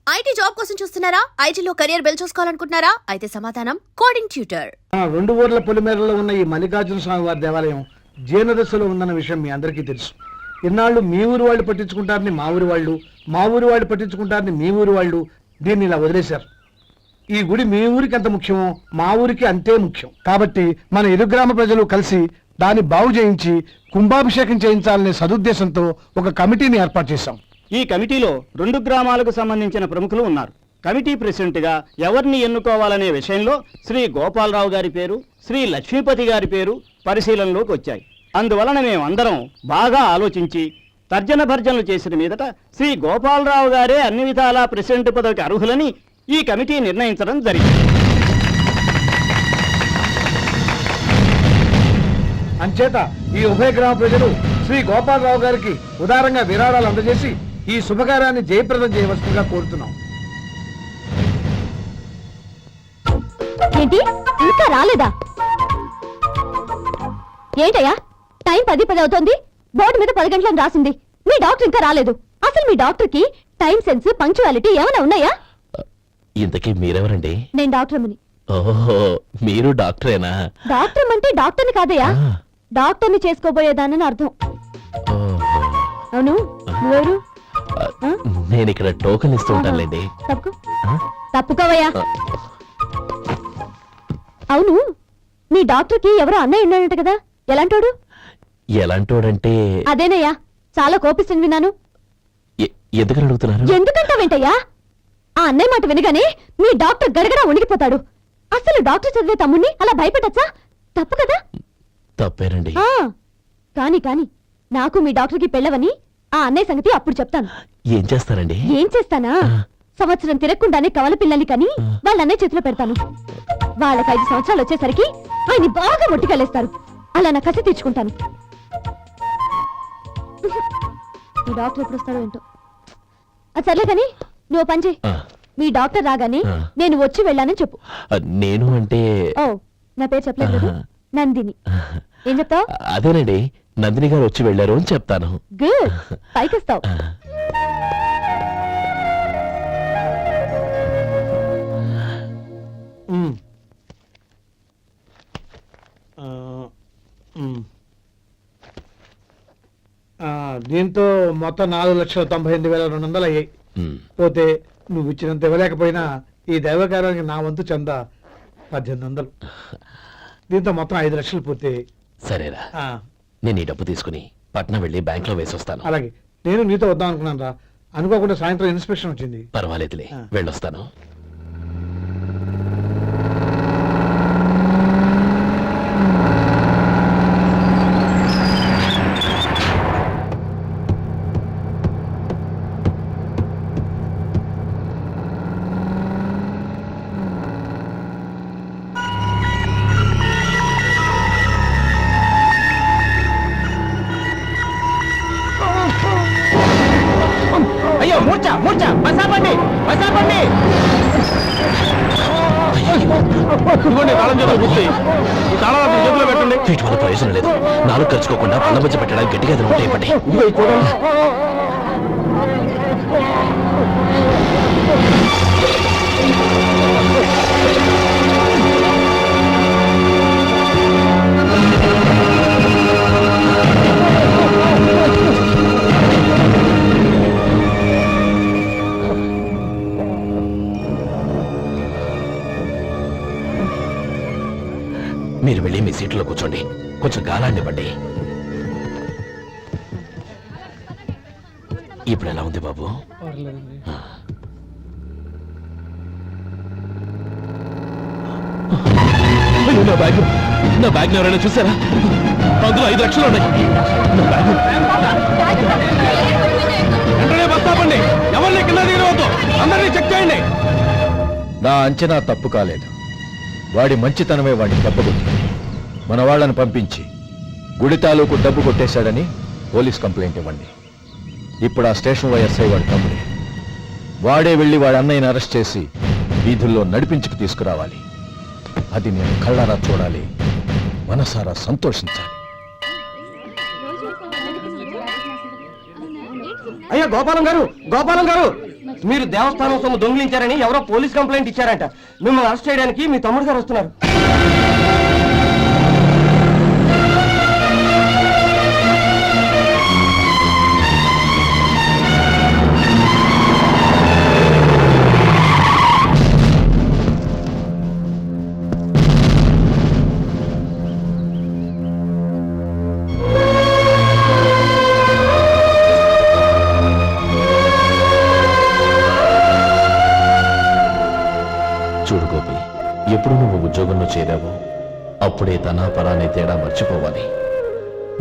IT job కోసం చూస్తున్నారా? ఐటీలో కెరియర్ బిల్డ్ చూసుకోవాలనుకుంటున్నారా? అయితే సమాధానం కోడింగ్ ట్యూటర్. 2 ఊర్ల పొలిమేరలో ఉన్న ఈ మల్లికార్జున స్వామి వారి దేవాలయం జీర్ణదశలో ఉందన్న విషయం మీ అందరికీ తెలుసు. ఇన్నాళ్ళు మీ ఊరు వాళ్ళు పట్టించుకుంటారని మా ఊరి వాళ్ళు, మా ఊరి వాళ్ళు పట్టించుకుంటారని మీ ఊరి వాళ్ళు దీన్ని ఇలా వదిలేశారు. ఈ గుడి మీ ఊరికి ఎంత ముఖ్యమో మా ఊరికి అంతే ముఖ్యం. కాబట్టి మన ఇరు గ్రామ ప్రజలు కలిసి దాన్ని బాగు చేయించి కుంభాభిషేకం చేయించాలనే సదుద్దేశంతో ఒక కమిటీని ఏర్పాటు చేశాం. ఈ కమిటీలో 2 గ్రామాలకు సంబంధించిన ప్రముఖులు ఉన్నారు. కమిటీ ప్రెసిడెంట్ గా ఎవరిని ఎన్నుకోవాలనే విషయంలో శ్రీ గోపాలరావు గారి పేరు, శ్రీ లక్ష్మీపతి గారి పేరు పరిశీలనలోకి వచ్చాయి. అందువలన మేమందరం బాగా ఆలోచించి తర్జన భర్జనలు చేసిన మీదట శ్రీ గోపాలరావు గారే అన్ని విధాలా ప్రెసిడెంట్ పదవికి అర్హులని ఈ కమిటీ నిర్ణయించడం జరిగింది. అంచేత ఈ ఉభయ గ్రామ ప్రజలు శ్రీ గోపాలరావు గారికి ఉదారంగా విరాళాలు అందజేసి ఈ శుభకార్యాన్ని జయప్రదం చేయవలసిందిగా కోరుతున్నాం. ఏంటి ఇంకా రాలేదా? ఏంటయ్యా టైం 10 అవుతోంది. బోర్డు మీద 10 గంటలను రాసింది. మీ డాక్టర్ ఇంకా రాలేదు. అసలు మీ డాక్టర్ కి టైం సెన్స్, పంక్చువాలిటీ ఏమైనా ఉన్నాయా? ఇంతకీ మీరెవరండి? నేను డాక్టర్ అమ్మని. ఓహో, మీరు డాక్టరేనా? డాక్టర్ అంటే డాక్టర్ని కాదయ్యా, డాక్టర్ని చేసుకోబోయేదానని అర్థం. అవును, నువ్వెవరు? నేను ఇక్కడ టోకెన్ ఇస్తూ ఉంటానులేండి. తప్పుకోవయ్యా. అవును, మీ డాక్టర్ కి ఎవరో అన్నయ్య ఉన్నాడంట కదా, ఎలాంటోడు? ఎలాంటోడంటే అదేనయ్యా, చాలా కోపిస్తుంది విన్నాను. ఎందుకని అడుగుతున్నారు? ఎందుకంటావేంటయ్యా? ఆ అన్నయ్య మాట వినగానే మీ డాక్టర్ గడగడా ఉనికిపోతాడు. అసలు డాక్టర్ చదివే తమ్ముణ్ణి అలా భయపెట్టచ్చా? తప్పు కదా? తప్పేనండి. కాని కాని నాకు మీ డాక్టర్కి పెళ్ళవని ఆ అన్నయ్య సంగతి అప్పుడు చెప్తాను. ఏం చేస్తారండి? ఏం చేస్తానా, సంవత్సరం తిరగకుండానే కవల పిల్లల్ని కని వాళ్ళ అన్నయ్య చేతిలో పెడతాను. వాళ్ళకి 5 సంవత్సరాలు వచ్చేసరికి ఆయన్ని బాగా మొట్టికెళ్ళేస్తారు. అలా నా కసి తీర్చుకుంటాను. మీ డాక్టర్ ఎప్పుడు వస్తాడో ఏంటో. అది సర్లే కానీ నువ్వు పని చేయి. మీ డాక్టర్ రాగానే నేను వచ్చి వెళ్ళానని చెప్పు. నేను అంటే ఓ, నా పేరు చెప్పలేదు కదా, నందిని. ఏం చెప్తావు? అదేనండి, నందిని గారు వచ్చి వెళ్ళారు అని చెప్తాను. గుడ్, పైకిస్తావు. దీంతో మొత్తం 4,98,200 అయ్యాయి. పోతే నువ్వు ఇచ్చినంత ఇవ్వలేకపోయినా ఈ దైవకార్యానికి నా వంతు చందా 1800. దీంతో మొత్తం 5 లక్షలు పూర్తి. సరేరా, నేను ఈ డబ్బు తీసుకుని పట్నం వెళ్ళి బ్యాంక్ లో వేసి వస్తాను. అలాగే, నేను నీతో వద్దాం అనుకున్నాను రా, అనుకోకుండా సాయంత్రం ఇన్స్పెక్షన్ వచ్చింది. పర్వాలేదులే, వెళ్ళొస్తాను. అయ్యో, మూర్చా మూర్చా, బసాపండి బసాపండి. వీటి వల్ల ప్రయోజనం లేదు. 4 ఖర్చుకోకుండా పళ్ళ మధ్య పెట్టడానికి గట్టిగా అది ఉంటాయి. పట్టి మీరు వెళ్ళి మీ సీట్లో కూర్చోండి, కొంచెం గాలాన్ని ఇవ్వండి. ఇప్పుడు ఎలా ఉంది బాబు? నా బ్యాగ్ ఎవరైనా చూసారా? అందులో 5 లక్షలు ఉన్నాయి. నా బ్యాగ్ వెంటనే బస్తాపండి, ఎవరిని కింద దిగవద్దు, అందరినీ చెక్ చేయండి. నా అంచనా తప్పు కాలేదు. వాడి మంచితనమే వాడిని దెబ్బకొట్టింది. మన వాళ్ళని పంపించి గుడి తాలూకు డబ్బు కొట్టేశాడని పోలీస్ కంప్లైంట్ ఇవ్వండి. ఇప్పుడు ఆ స్టేషన్ వైఎస్ఐ వాడి తమ్ముడే. వాడే వెళ్ళి వాడి అన్నయ్యని అరెస్ట్ చేసి వీధుల్లో నడిపించుకు తీసుకురావాలి. అది నేను కళ్ళారా చూడాలి, మనసారా సంతోషించాలి. అయ్యా గోపాలం గారు, గోపాలం గారు, మీరు దేవస్థానం సొమ్ము దొంగిలించారని ఎవరో పోలీస్ కంప్లైంట్ ఇచ్చారంట. మిమ్మల్ని అరెస్ట్ చేయడానికి మీ తమ్ముడు గారు వస్తున్నారు. చూడు గోపి, ఎప్పుడు నువ్వు ఉద్యోగంలో చేరావో అప్పుడే తన పరానే తేడా మర్చిపోవాలి.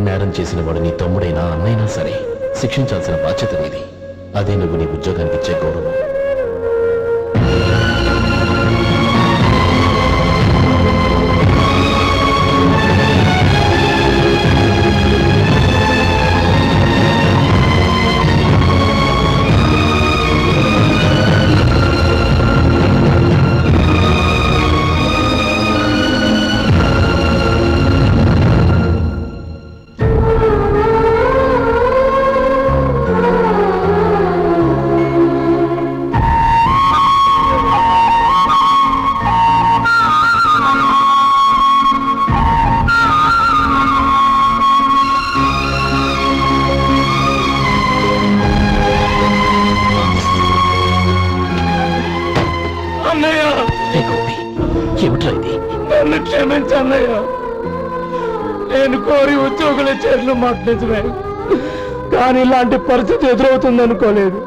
నేరం చేసిన వాడు నీ తమ్ముడైనా అన్నైనా సరే శిక్షించాల్సిన బాధ్యత నీది. అదే నువ్వు నీ ఉద్యోగానికి ఇచ్చే గౌరవం. ఏమిట్రా ఇది? నన్ను క్షమించన్నయ్య. నేను కోరి ఉద్యోగుల చేతులు మాట్లాడుతున్నా, కానీ ఇలాంటి పరిస్థితి ఎదురవుతుంది అనుకోలేదు.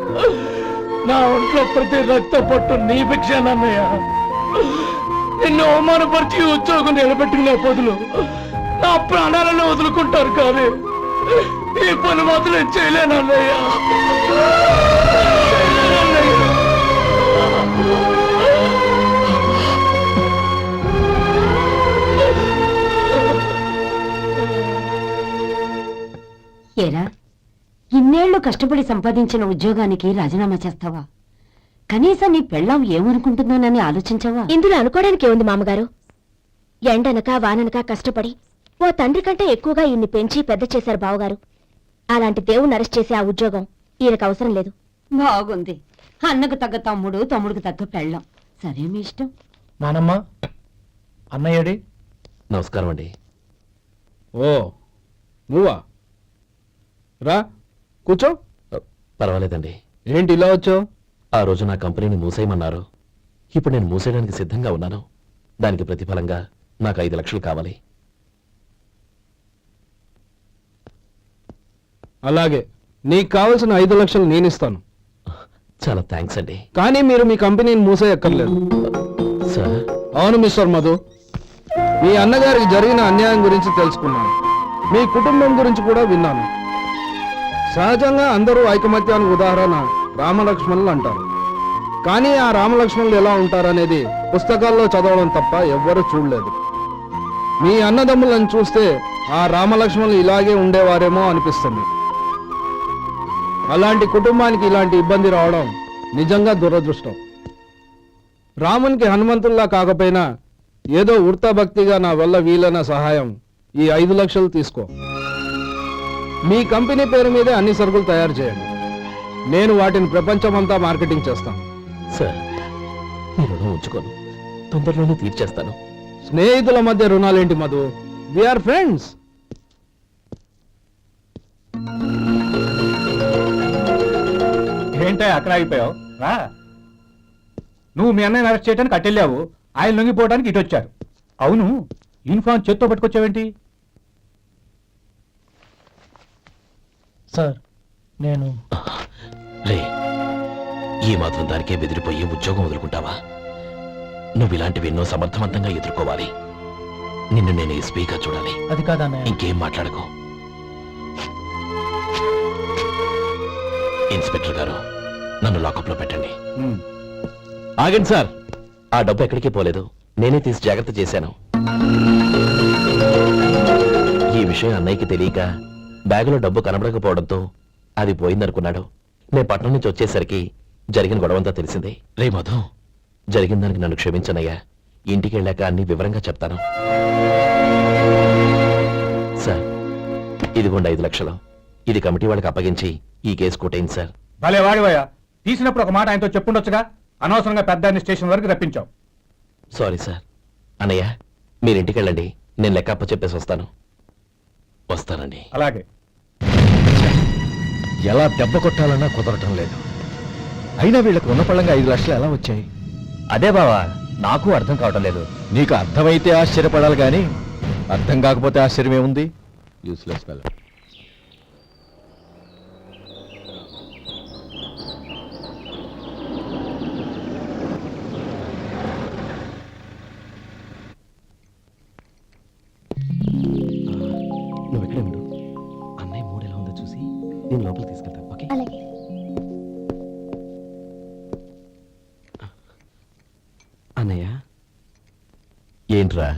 నా ఒంట్లో ప్రతి రక్త పట్టు నీ భిక్షానన్నయ్య. నిన్ను అవమానపరిచి ఉద్యోగం నిలబెట్టుకునే బదులు నా ప్రాణాలను వదులుకుంటారు, కానీ ఈ పని మాత్రం చేయలేనన్నయ్య. ఏరా, ఇన్నేళ్లు కష్టపడి సంపాదించిన ఉద్యోగానికి రాజీనామా చేస్తావా? కనీసం నీ పెళ్ళాం ఏమనుకుంటుందోనని ఆలోచించావా? ఇందులో అనుకోవడానికి ఏముంది మామగారు? ఎండనక వాననక కష్టపడి ఓ తండ్రి కంటే ఎక్కువగా ఈయన్ని పెంచి పెద్ద చేశారు బావగారు. అలాంటి దేవుణ్ణి అరెస్ట్ చేసే ఆ ఉద్యోగం ఈయనకు అవసరం లేదు. బాగుంది. అన్నకు తగ్గ తమ్ముడు, తమ్ముడికి తగ్గ పెళ్ళాం. సరే, మీ ఇష్టం. నానమ్మ, అన్నయ్యడి. నమస్కారం అండి. ఓ నువ్వా? రా కూర్చో. పర్వాలేదండి. ఏంటి ఇలా వచ్చావు? ఆ రోజు నా కంపెనీని మూసేయమన్నారు. ఇప్పుడు నేను మూసేయడానికి సిద్ధంగా ఉన్నాను. దానికి ప్రతిఫలంగా నాకు 5 లక్షలు కావాలి. అలాగే, నీకు కావలసిన 5 లక్షలు నేను ఇస్తాను. చాలా థ్యాంక్స్ అండి. కానీ మీరు మీ కంపెనీని మూసేయక్కర్లేదు. సార్, అవును మిస్టర్ మధు, మీ అన్నగారికి జరిగిన అన్యాయం గురించి తెలుసుకున్నాను. మీ కుటుంబం గురించి కూడా విన్నాను. సహజంగా అందరూ ఐకమత్యానికి ఉదాహరణ రామలక్ష్మణులు అంటారు. కానీ ఆ రామలక్ష్మణులు ఎలా ఉంటారనేది పుస్తకాల్లో చదవడం తప్ప ఎవ్వరూ చూడలేదు. మీ అన్నదమ్ములను చూస్తే ఆ రామలక్ష్మణులు ఇలాగే ఉండేవారేమో అనిపిస్తుంది. అలాంటి కుటుంబానికి ఇలాంటి ఇబ్బంది రావడం నిజంగా దురదృష్టం. రామునికి హనుమంతుల్లా కాకపోయినా ఏదో ఉడతాభక్తిగా నా వల్ల వీలైన సహాయం ఈ 5 లక్షలు తీసుకో. మీ కంపెనీ పేరు మీదే అన్ని సరుకులు తయారు చేయండి. నేను వాటిని ప్రపంచమంతా మార్కెటింగ్ చేస్తాను. సార్, మీ రుణం ఉంచుకోను. తొందరలోనే తీర్చేస్తాను. స్నేహితుల మధ్య రుణాలేంటి మధు? We are friends. ఏంటో అక్కడ ఆగిపోయావు? రా. నువ్వు మీ అన్నయ్యని అరెస్ట్ చేయడానికి అట్టెళ్ళావు, ఆయన లొంగిపోవడానికి ఇటు వచ్చారు. అవును, యూనిఫామ్ చేత్తో పట్టుకొచ్చావేంటి? సార్, నేను రే, ఈ మాత్రం దానికే బెదిరిపోయి ఉద్యోగం వదులుకుంటావా? నువ్వు ఇలాంటివి ఎన్నో సమర్థవంతంగా ఎదుర్కోవాలి. నిన్ను నేను ఎస్పీగా చూడాలి. అది కాదన్న. ఇంకేం మాట్లాడకు. ఇన్స్పెక్టర్ గారు, నన్ను లాకప్లో పెట్టండి. ఆగండి సార్, ఆ డబ్బు ఎక్కడికి పోలేదు. నేనే తీసి జాగ్రత్త చేశాను. ఈ విషయం అన్నయ్యకి తెలియక బ్యాగులో డబ్బు కనబడకపోవడంతో అది పోయిందనుకున్నాడు. నేను పట్నం నుంచి వచ్చేసరికి జరిగిన గొడవంతా తెలిసింది. రే మధు, జరిగిన దానికి నన్ను క్షమించనయ్యా. ఇంటికి వెళ్ళాక అన్ని వివరంగా చెప్తాను. సార్, ఇదిగోండి 5 లక్షలు. ఇది కమిటీ వాళ్ళకి అప్పగించి ఈ కేసు కొట్టేయండి సార్. భలే వాడివయ్యా, తీసినప్పుడు ఒక మాట ఆయనతో చెప్పుండొచ్చుగా. అనవసరంగా పెద్ద స్టేషన్ వరకు రప్పించావు. Sorry sir. అన్నయ్య మీరు ఇంటికి వెళ్ళండి, నేను లెక్కప్ప చెప్పేసి వస్తానండి. అలాగే. ఎలా దెబ్బ కొట్టాలన్నా కుదరటం లేదు. అయినా వీళ్ళకి ఉన్న పళ్ళంగా 5 లక్షలు ఎలా వచ్చాయి? అదే బావా, నాకు అర్థం కావటం లేదు. నీకు అర్థమైతే ఆశ్చర్యపడాలి కానీ అర్థం కాకపోతే ఆశ్చర్యం ఏముంది? Useless fellow. నువ్వు ఎక్కడే ఉండు, అన్నయ్య మూడు ఎలా ఉందో చూసి నేను లోపలికి తీసుకెళ్తాను. ఓకే? అలాగే. అన్నయ్య. ఏంట్రా?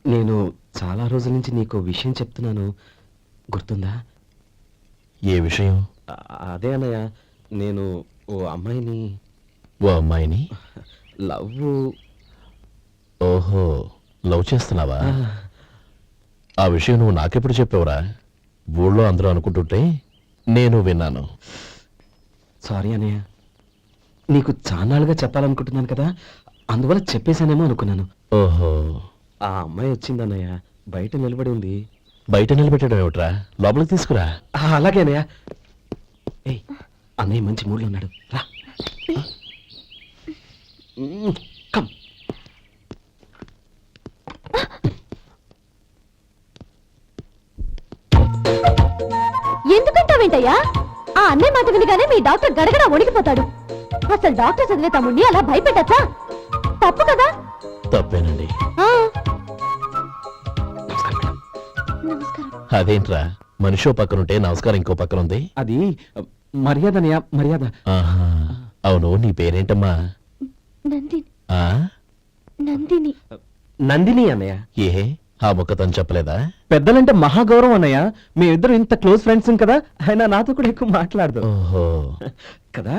నేను చాలా రోజుల నుంచి నీకు విషయం చెప్తున్నాను, గుర్తుందా? ఏ విషయం? అదే అన్నయ్య, నేను ఓ అమ్మాయిని లవ్. ఓహో, లవ్ చేస్తున్నావా? ఆ విషయం నువ్వు నాకెప్పుడు చెప్పావురా? ఊళ్ళో అందరూ అనుకుంటుంటే నేను విన్నాను. సారీ అన్నయ్య, నీకు చాన్నాళ్ళుగా చెప్పాలనుకుంటున్నాను కదా, అందువల్ల చెప్పేశానేమో అనుకున్నాను. ఓహో, ఆ అమ్మాయి వచ్చిందన్నయ్య, బయట నిలబడి ఉంది. బయట నిలబెట్టడం ఏమిట్రా, లోపలికి తీసుకురా. అలాగే అన్నయ్య. ఏయ్, అన్నయ్య మంచి మూడ్లో ఉన్నాడు, రా. కమ్. ఎందుకంటావేంటయ్యా? ఆ అన్నయ్య మాట వినగానే మీ డాక్టర్ గడగడ వణికిపోతాడు. అసలు డాక్టర్ చదివే తమ్ముడిని అలా భయపెట్టచ్చా? తప్పు కదా? తప్పేనండి. ఆ, నమస్కారం. అదేంట్రా, మనిషో పక్కనుంటే నమస్కారం ఇంకో పక్కన ఉంది? అది మర్యాదనయ్యా, మర్యాద. ఆహా, అవును, నీ పేరేంటమ్మా? నందిని. ఆ? నందిని. నందిని అన్నయ్య. ఏ, ఆ ముక్క తను చెప్పలేదా? పెద్దలంటే మహాగౌరవం అన్నయ్య. మేమిద్దరు ఇంత క్లోజ్ ఫ్రెండ్స్ కదా, ఆయన నాతో కూడా ఎక్కువ మాట్లాడదు ఓహో, కదా.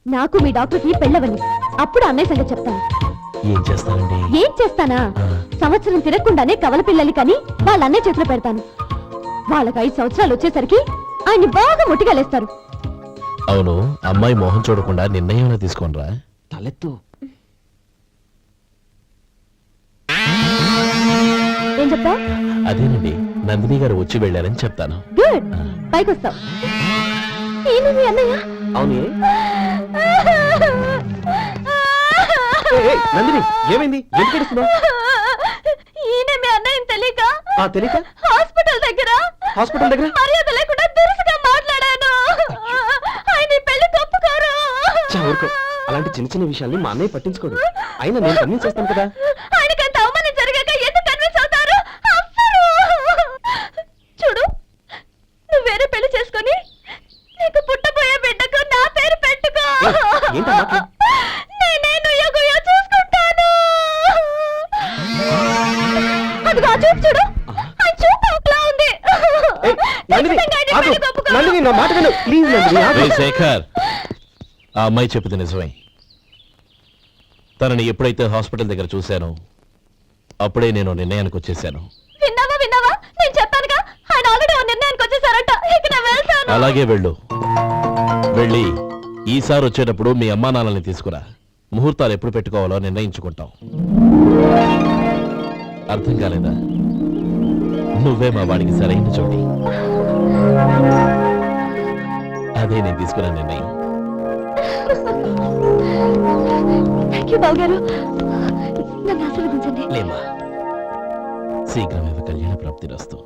నాకు మీ డాక్టర్కి పెళ్ళవని, అప్పుడు అన్నయ్య సంగతి చెప్తాను. ఏం చేస్తానండి? ఏం చేస్తానా? సంవత్సరం తిరగకుండానే కవల పిల్లల్ని కని వాళ్ళ అన్నయ్య చేతిలో పెడతాను. వాళ్ళకి 5 సంవత్సరాలు వచ్చేసరికి ఆయన్ని బాగా ముట్టిగలేస్తారు. అవును, అమ్మాయి మోహం చూడకుండా నిర్ణయం తీసుకోనరా? తలెత్తు. ఏం చెప్తా? అదేనండి, నందిని గారు వచ్చి వెళ్ళారని చెప్తాను. గుడ్, పైకొస్తావు. ఏమి మీ అన్నయ్య? అవునే. నందిని, ఏమైంది? ఎందుకు ఏడుస్తున్నావ్? ఈయన మీ అన్నయ్యని తెలియక తెలియక హాస్పిటల్ దగ్గర మర్యాద లేకుండా దురుసుగా మాట్లాడాను. ఆయన ఈ పెళ్లి తప్పుకోరు. ఊరుకో, అలాంటి చిన్న చిన్న విషయాల్ని మా అన్నయ్య పట్టించుకోడు. అయినా నేను కన్విన్స్ చేస్తాను కదా. ఆయనకంత అవమానం జరిగాక ఎందుకు కన్విన్స్ అవుతారు? అవ్వరు. చూడు, నువ్వు వేరే పెళ్లి చేసుకొని నీకు పుట్టబోయే బిడ్డకు నా పేరు పెట్టుకో. నేనే నుయ్యగుయ్య చూసుకుంటాను. అదిగో ఆ చూపు చూడు, ఆ చూపు ఒకలా ఉంది. ఖచ్చితంగా ఆయన పెళ్లి ఒప్పుకో. రేయ్ శేఖర్, ఆ అమ్మాయి చెప్పింది నిజమే. తనని ఎప్పుడైతే హాస్పిటల్ దగ్గర చూశానో అప్పుడే నేను నిర్ణయానికి వచ్చేసాను. విన్నావా? నేను చెప్పానుగా, ఆయన ఆల్రెడీ ఓ నిర్ణయానికి వచ్చేసారట. ఇక నేను వెళ్తాను. అలాగే వెళ్ళి ఈసారి వచ్చేటప్పుడు మీ అమ్మా నాన్నల్ని తీసుకురా. ముహూర్తాలు ఎప్పుడు పెట్టుకోవాలో నిర్ణయించుకుంటాం. అర్థం కాలేదా? నువ్వే మా వాడికి సరైన చోటి. అదే నేను తీసుకున్న నిర్ణయం. బావగారు, నన్ను ఆశీర్వదించండి. లేమా, శీఘ్రమే కళ్యాణ ప్రాప్తి రస్తు.